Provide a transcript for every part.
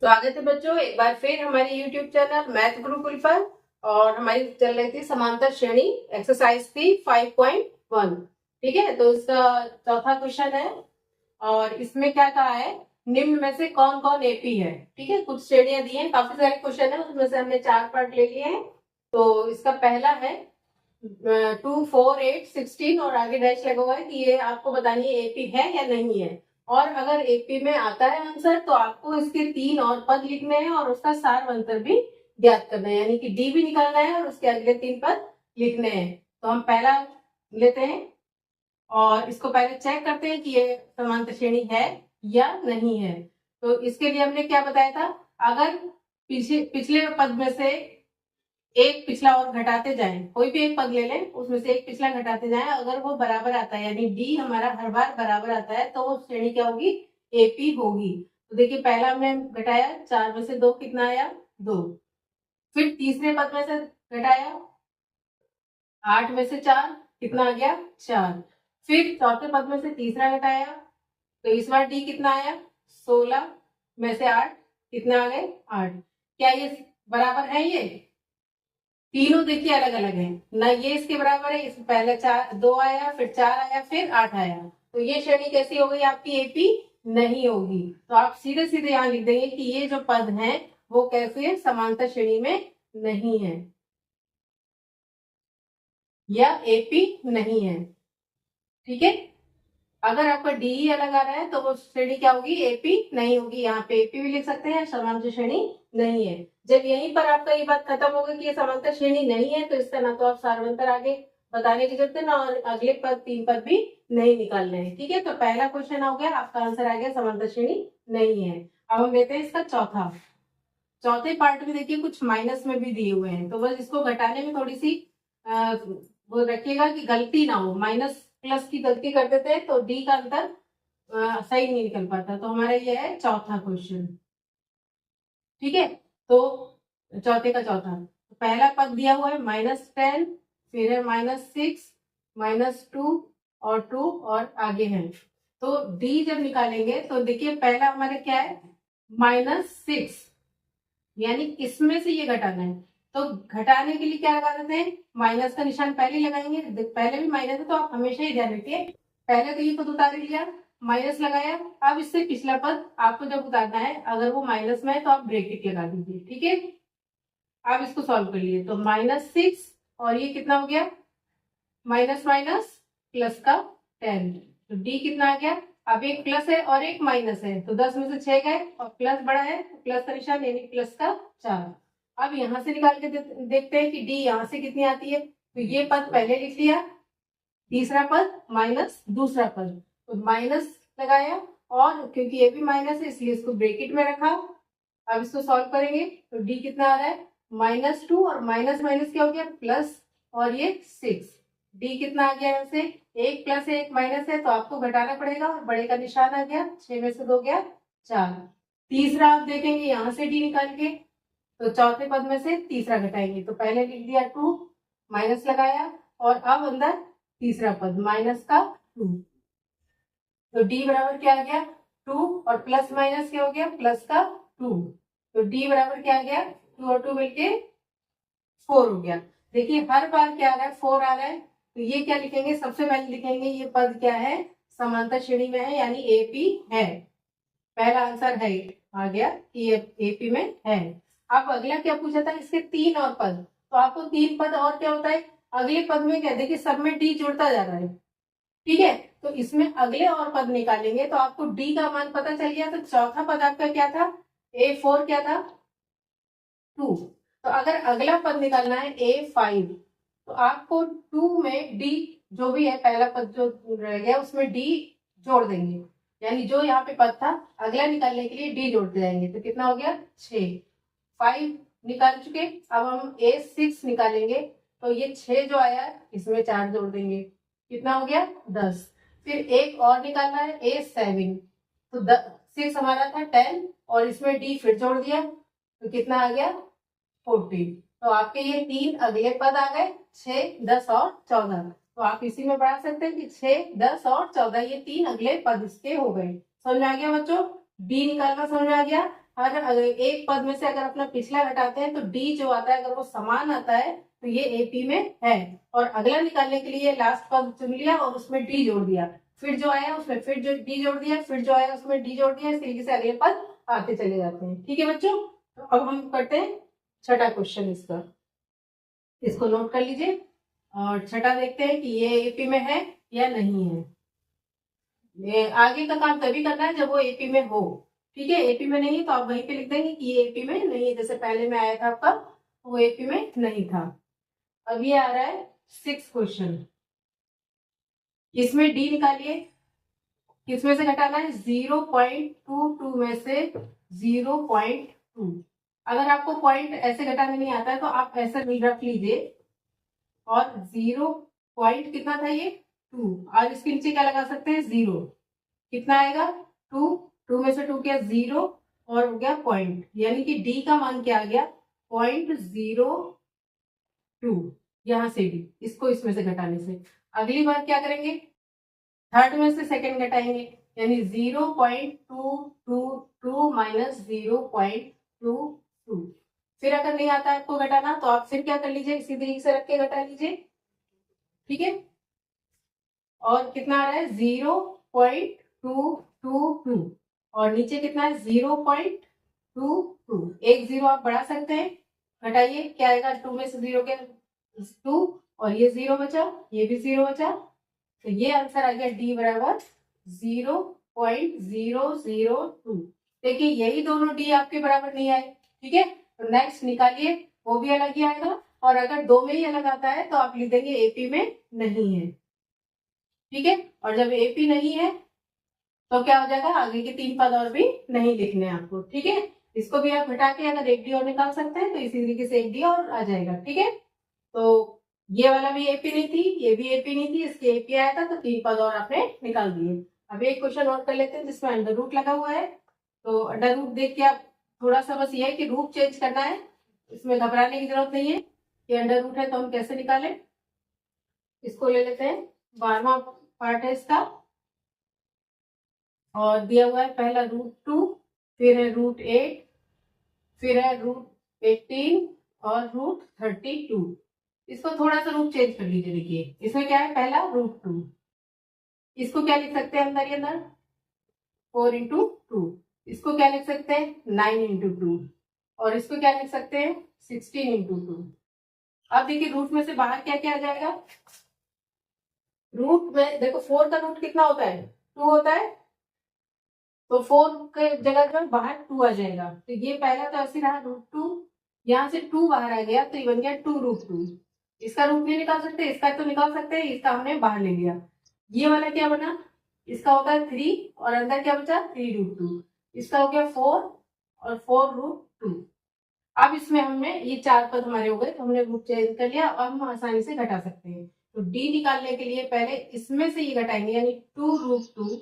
स्वागत है बच्चों, एक बार फिर हमारे YouTube चैनल मैथ गुरुकुल पर। और हमारी चल रही थी समांतर श्रेणी, एक्सरसाइज थी 5.1। ठीक है, तो इसका चौथा क्वेश्चन है और इसमें क्या कहा है, निम्न में से कौन कौन एपी है। ठीक है, कुछ श्रेणियां दी हैं, काफी सारे क्वेश्चन है, उसमें से हमने 4 पार्ट ले लिए हैं। तो इसका पहला है 2, 4, 8, 16 और आगे डैश लगा हुआ है कि ये आपको बतानी है एपी है या नहीं है। और अगर एपी में आता है आंसर तो आपको इसके 3 और पद लिखने हैं और उसका सार अंतर भी ज्ञात करना है, यानी कि डी भी निकालना है और उसके अगले 3 पद लिखने हैं। तो हम पहला लेते हैं और इसको पहले चेक करते हैं कि ये समांतर श्रेणी है या नहीं है। तो इसके लिए हमने क्या बताया था, अगर पिछले पद में से एक पिछला और घटाते जाएं, कोई भी एक पद ले लें, उसमें से एक पिछला घटाते जाएं, अगर वो बराबर आता है यानी डी हमारा हर बार बराबर आता है तो वो श्रेणी क्या होगी, एपी होगी। तो देखिए पहला हमने घटाया, 4 में से 2 कितना आया, 2। फिर तीसरे पद में से घटाया, 8 में से 4 कितना आ गया, 4। फिर चौथे पद में से तीसरा घटाया तो इस बार डी कितना आया, 16 में से 8 कितना आ गए, 8। क्या ये बराबर है, ये तीनों देखिए अलग अलग है ना, ये इसके बराबर है, इसमें पहले 2 आया, फिर 4 आया, फिर 8 आया। तो ये श्रेणी कैसी हो गई आपकी, एपी नहीं होगी। तो आप सीधे सीधे यहाँ लिख देंगे कि ये जो पद हैं वो कैसे है, समांतर श्रेणी में नहीं है या एपी नहीं है। ठीक है, अगर आपका डी ही अलग आ रहा है तो वो श्रेणी क्या होगी, एपी नहीं होगी। यहाँ पे एपी भी लिख सकते हैं, समांतर श्रेणी नहीं है। जब यहीं पर आपका ये बात खत्म होगा कि ये समांतर श्रेणी नहीं है तो इसका ना तो आप सारवंतर आगे बताने की जरूरत है ना, और अगले पद 3 पद भी नहीं निकालने हैं। ठीक है, तो पहला क्वेश्चन हो गया, आपका आंसर आ गया समांतर श्रेणी नहीं है। अब हम लेते हैं इसका चौथा। चौथे पार्ट में देखिए कुछ माइनस में भी दिए हुए हैं, तो बस इसको घटाने में थोड़ी सी वो रखिएगा कि गलती ना हो, माइनस प्लस की गलती कर देते हैं तो डी का अंतर सही नहीं निकल पाता। तो हमारा ये है चौथा क्वेश्चन। ठीक है, तो चौथे का चौथा, तो पहला पद दिया हुआ है -10, फिर है -6, -2 और 2 और आगे है। तो डी जब निकालेंगे तो देखिए पहला हमारे क्या है, -6, यानी इसमें से ये घटाना है। तो घटाने के लिए क्या लगा देते हैं, माइनस का निशान पहले लगाएंगे, पहले भी माइनस है तो आप हमेशा ही ध्यान रखिए, पहले तो ये पद उतार लिया, माइनस लगाया, अब इससे पिछला पद आपको जब उतारना है अगर वो माइनस में है तो आप ब्रैकेट लगा दीजिए। ठीक है, अब इसको सॉल्व कर लिए तो -6 और ये कितना हो गया, माइनस माइनस प्लस का 10, तो डी कितना आ गया। अब एक प्लस है और एक माइनस है तो 10 में से 6 गए और प्लस बड़ा है तो प्लस का निशान यानी प्लस का 4। अब यहां से निकाल के देखते हैं कि डी यहां से कितनी आती है। तो ये पद पहले लिख लिया, तीसरा पद माइनस दूसरा पद, तो माइनस लगाया और क्योंकि ये भी माइनस है इसलिए इसको ब्रैकेट में रखा। अब इसको सॉल्व करेंगे तो डी कितना आ रहा है, -2 और माइनस माइनस क्या हो गया, प्लस, और ये 6। डी कितना आ गया, यहाँ से एक प्लस है एक माइनस है तो आपको घटाना पड़ेगा और बड़े का निशान आ गया, 6 में से 2 गया 4। तीसरा आप देखेंगे यहाँ से डी निकाल के तो चौथे पद में से तीसरा घटाएंगे, तो पहले लिख दिया 2, माइनस लगाया और अब अंदर तीसरा पद माइनस का 2, तो डी बराबर क्या आ गया, 2 और प्लस माइनस क्या हो गया, प्लस का 2, तो डी बराबर क्या आ गया, 2 और 2 मिलके 4 हो गया। देखिए हर बार क्या आ रहा है, 4 आ रहा है, तो ये क्या लिखेंगे, सबसे पहले लिखेंगे ये पद क्या है, समांतर श्रेणी में है यानी एपी है। पहला आंसर है आ गया कि ये एपी में है। अब अगला क्या पूछा था, इसके 3 और पद, तो आपको 3 पद और क्या होता है, अगले पद में क्या, देखिए सब में डी जुड़ता जा रहा है। ठीक है, तो इसमें अगले और पद निकालेंगे तो आपको डी का मान पता चल गया। तो चौथा पद आपका क्या था, A4 क्या था, 2। तो अगर अगला पद निकालना है A5 तो आपको 2 में डी जो भी है, पहला पद जो रह गया उसमें डी जोड़ देंगे, यानी जो यहाँ पे पद था अगला निकालने के लिए डी जोड़ते जाएंगे, तो कितना हो गया 6। 5 निकाल चुके, अब हम A6 निकालेंगे तो ये 6 जो आया इसमें 4 जोड़ देंगे, कितना हो गया 10। फिर एक और निकालना है A7, तो 6 हमारा था 10 और इसमें डी फिर जोड़ दिया तो कितना आ गया 14। तो आपके ये 3 अगले पद आ गए, 6, 10 और 14। तो आप इसी में बढ़ा सकते हैं कि 6, 10 और 14 ये 3 अगले पद इसके हो गए। समझ में आ गया बच्चों, डी निकालना समझ में आ गया। अगर एक पद में से अगर अपना पिछला घटाते हैं तो डी जो आता है अगर वो समान आता है तो ये एपी में है, और अगला निकालने के लिए लास्ट पद चुन लिया और उसमें डी जोड़ दिया, फिर जो आया उसमें फिर जो डी जोड़ दिया, फिर जो आया उसमें डी जोड़ दिया, इस तरीके से अगले पद आते चले जाते हैं। ठीक है बच्चों, तो अब हम करते हैं छठा क्वेश्चन इसका, इसको नोट कर लीजिए और छठा देखते हैं कि ये एपी में है या नहीं है। ये आगे का काम तभी करना है जब वो एपी में हो। ठीक है, एपी में नहीं है तो आप वहीं पे लिख देंगे कि ये एपी में नहीं है, जैसे पहले में आया था आपका वो एपी में नहीं था। अब ये आ रहा है 6 क्वेश्चन, इसमें डी निकालिए, किसमें से घटाना है 0.22 में से 0.2। अगर आपको पॉइंट ऐसे घटाने नहीं आता है तो आप ऐसा रख लीजिए, और 0 पॉइंट कितना था ये 2, और इसके नीचे क्या लगा सकते हैं 0, कितना आएगा 2 में से 2 क्या 0 और हो गया पॉइंट, यानी कि डी का मान क्या आ गया 0.02, यहां से डी, इसको इसमें से घटाने से। अगली बार क्या करेंगे, थर्ड में से सेकंड घटाएंगे, यानी 0.222 माइनस 0.22। फिर अगर नहीं आता है आपको घटाना तो आप फिर क्या कर लीजिए, इसी तरीके से रख के घटा लीजिए। ठीक है, और कितना आ रहा है 0.222 और नीचे कितना है 0.22, एक जीरो आप बढ़ा सकते हैं, घटाइए क्या आएगा 2 में से 0 के 2 और ये 0 बचा, ये भी 0 बचा, तो ये आंसर आ गया डी बराबर 0.002। देखिए यही दोनों डी आपके बराबर नहीं आए। ठीक है, तो नेक्स्ट निकालिए, वो भी अलग ही आएगा, और अगर दो में ही अलग आता है तो आप लिख देंगे एपी में नहीं है। ठीक है, और जब एपी नहीं है तो क्या हो जाएगा, आगे के 3 पद और भी नहीं लिखने आपको। ठीक है, इसको भी आप घटा के अगर एक डी और निकाल सकते हैं तो इसी तरीके से एक डी और आ जाएगा। ठीक है, तो ये वाला भी एपी नहीं थी, ये भी एपी नहीं थी, इसके एपी आया था तो 3 पद और आपने निकाल दिए। अब एक क्वेश्चन और कर लेते हैं जिसमें अंडर रूट लगा हुआ है, तो अंडर रूट देख के आप थोड़ा सा बस ये है कि रूट चेंज करना है, इसमें घबराने की जरूरत नहीं है कि अंडर रूट है तो हम कैसे निकालें। इसको ले लेते हैं, 12वां पार्ट है इसका, और दिया हुआ है पहला √2, फिर है √8, फिर है √18 और √32। इसको थोड़ा सा रूप चेंज कर लीजिए। देखिए इसमें क्या है, पहला √2, इसको क्या लिख सकते हैं अंदर ही अंदर 4 इंटू 2, इसको क्या लिख सकते हैं 9 इंटू 2, और इसको क्या लिख सकते हैं 16 इंटू 2। अब देखिए रूट में से बाहर क्या क्या आ जाएगा, रूट में देखो 4 का रूट कितना होता है 2 होता है, तो 4 के जगह जो बाहर 2 आ जाएगा, तो ये पहला तो ऐसे रहा √2, यहाँ से 2 बाहर आ गया तो ये बन गया 2√2। इसका रूट नहीं निकाल सकते, इसका तो निकाल सकते हैं, इसका हमने बाहर ले लिया। ये वाला क्या बना, इसका होता है 3 और अंदर क्या बचा 3√2, इसका हो गया 4 और 4√2। अब इसमें हमने ये 4 पद हमारे हो गए, तो हमने रूट चेंज कर लिया, अब हम आसानी से घटा सकते हैं। तो डी निकालने के लिए पहले इसमें से ये घटाएंगे, यानी 2√2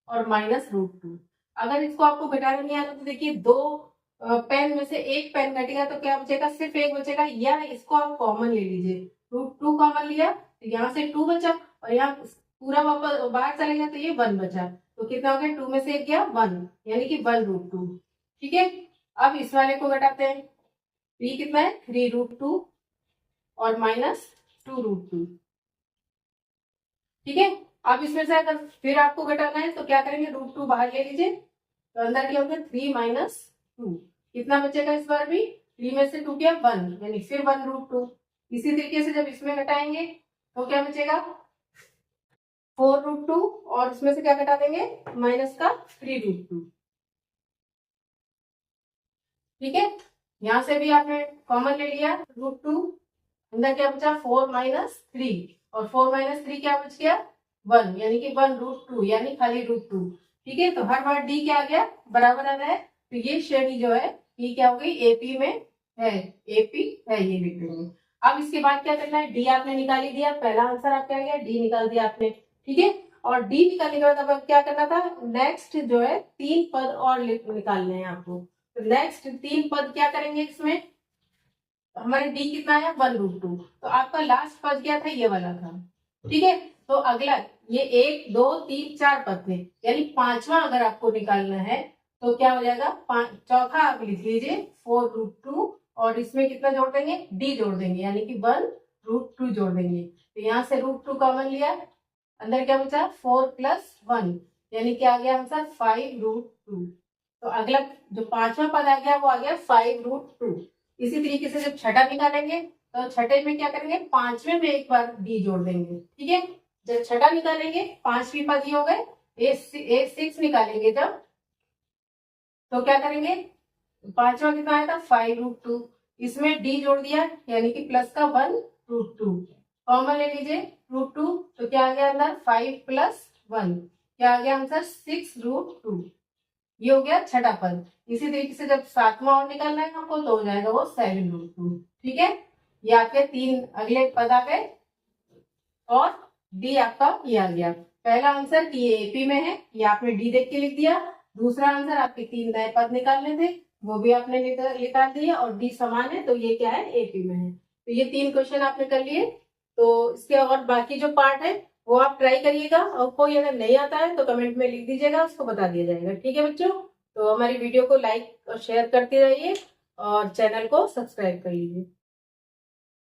और माइनस √2। अगर इसको आपको घटाना नहीं आता तो देखिए 2 पेन में से एक पेन घटेगा तो क्या बचेगा, सिर्फ एक बचेगा, या इसको आप कॉमन ले लीजिए, √2 कॉमन लिया तो यहाँ से 2 बचा और यहाँ पूरा वापस बाहर चला गया तो ये 1 बचा, तो कितना हो गया 2 में से एक गया 1, यानी कि 1√2। ठीक है, अब इस वाले को घटाते हैं, ये कितना है 3√2 और माइनस 2√2। ठीक है, अब इसमें से अगर फिर आपको घटाना है तो क्या करेंगे, √2 बाहर ले लीजिए, तो अंदर क्या होगा 3 माइनस 2, कितना बचेगा इस बार भी 3 में से 2 क्या 1, यानी फिर 1√2। इसी तरीके से जब इसमें घटाएंगे तो क्या बचेगा 4√2 और इसमें से क्या घटा देंगे माइनस का 3√2। ठीक है, यहां से भी आपने कॉमन ले लिया √2, अंदर क्या बचा 4 माइनस 3 और 4 माइनस 3 क्या बच गया 1, यानी कि 1√2, यानी खाली √2। ठीक है, तो हर बार डी क्या आ गया बराबर आ रहा है, तो ये श्रेणी जो है ये क्या हो गई एपी में है, एपी है, ये लिख देंगे। अब इसके बाद क्या करना है, डी आपने निकाल ही दिया, पहला आंसर आपका आ गया, डी निकाल दिया आपने। ठीक है, और डी निकालने के बाद अब क्या करना था, नेक्स्ट जो है 3 पद और निकालने हैं आपको। तो नेक्स्ट 3 पद क्या करेंगे, इसमें हमारे डी कितना है 1√2, तो आपका लास्ट पद क्या था ये वाला था। ठीक है, तो अगला ये 1 2 3 4 पद थे, यानी 5वां अगर आपको निकालना है तो क्या हो जाएगा, चौथा आप लिख लीजिए 4√2 और इसमें कितना जोड़ देंगे, डी जोड़ देंगे, यानी कि 1√2 जोड़ देंगे। तो यहाँ से √2 कॉमन लिया, अंदर क्या बचा 4 + 1, यानी कि आ गया आंसर 5√2। तो अगला जो पांचवा पद आ गया वो आ गया 5√2। इसी तरीके से जब छठा निकालेंगे तो छठे में क्या करेंगे, पांचवे में एक बार डी जोड़ देंगे। ठीक है, जब छठा निकालेंगे, पांचवी पद ये हो गए, A6 निकालेंगे जब, तो क्या करेंगे, पांचवा कितना आया था 5√2, इसमें डी जोड़ दिया यानी कि प्लस का 1√2, कॉमन ले लीजिए √2, तो क्या आ गया अंदर 5 + 1, क्या आ गया आंसर 6√2। ये हो गया छठा पद। इसी तरीके से जब सातवां और निकालना है हमको तो हो जाएगा वो 7√2। ठीक है, ये आपके तीन अगले पद आ गए और डी आपका ये आ गया। पहला आंसर कि ये एपी में है, ये आपने डी देख के लिख दिया। दूसरा आंसर आपके तीन नए पद निकालने थे, वो भी आपने निकाल दिए और डी समान है, तो ये क्या है, एपी में है। तो ये 3 क्वेश्चन आपने कर लिए। तो इसके और बाकी जो पार्ट है वो आप ट्राई करिएगा, और कोई अगर नहीं आता है तो कमेंट में लिख दीजिएगा, उसको बता दिया जाएगा। ठीक है बच्चों, तो हमारी वीडियो को लाइक और शेयर करते रहिए और चैनल को सब्सक्राइब कर लीजिए।